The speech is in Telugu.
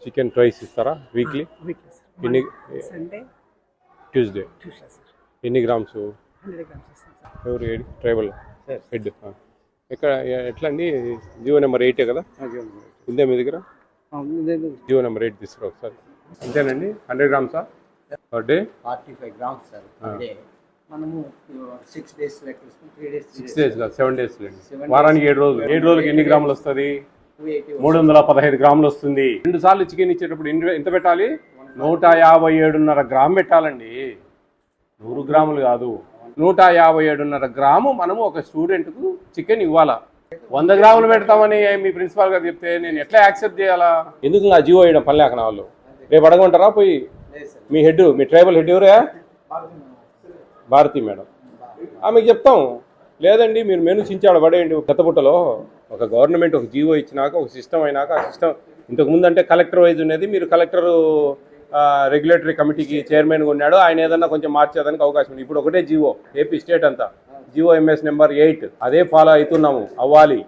చికెన్ ట్వైస్ ఇస్తారా వీక్లీ? Weekly sir. ఎన్ని? Sunday Tuesday. Tuesday sir. ఎన్ని గ్రామ్స్? 100 గ్రామ్స్ ఇస్తాం సార్. ఎవరు ట్రైబల్ హెడ్ ఎక్కడ ఎట్లా అండి? జియో నెంబర్ 8 కదా ఉందే మీ దగ్గర? జియో నెంబర్ 8 తీసుకురా ఒకసారి. అంతేనండి. 100 గ్రామ్సా per day? 45 grams sir per day. మనము 6 days లెక్క తీసుకుని 3 days 6 days కాదు 7 days లేండి. వారానికి 7 రోజులు. 7 రోజులకి ఎన్ని గ్రాములు వస్తుంది? 315 గ్రాములు వస్తుంది. 2 సార్లు చికెన్ ఇచ్చేటప్పుడు ఎంత పెట్టాలి? 157.5 గ్రాము పెట్టాలండి. 100 గ్రాములు కాదు, 157.5 గ్రాము మనము ఒక స్టూడెంట్కు చికెన్ ఇవ్వాలా. 100 గ్రాములు పెడతామని మీ ప్రిన్సిపాల్ గారు చెప్తే నేను ఎట్లా యాక్సెప్ట్ చేయాలా? ఎందుకు నా జీవో వేయడం పని లేకనా వాళ్ళు? రేపు అడగమంటారా పోయి? మీ హెడ్, మీ ట్రైబల్ హెడ్ ఎవరా? భారతి మేడం. ఆమెకు చెప్తాం, లేదండి మీరు మెను చించాడు పడేయండి పెద్దపుట్టలో. ఒక గవర్నమెంట్ ఒక జీవో ఇచ్చినాక, ఒక సిస్టమ్ అయినాక, ఆ సిస్టమ్ ఇంతకుముందు అంటే కలెక్టర్ వైజ్ ఉండేది. మీరు కలెక్టర్ రెగ్యులేటరీ కమిటీకి చైర్మన్గా ఉన్నాడు, ఆయన ఏదన్నా కొంచెం మార్చేదానికి అవకాశం ఉంది. ఇప్పుడు ఒకటే జీవో, ఏపీ స్టేట్ అంతా జీవో ఎంఎస్ నెంబర్ 8 అదే ఫాలో అవుతున్నాము, అవ్వాలి.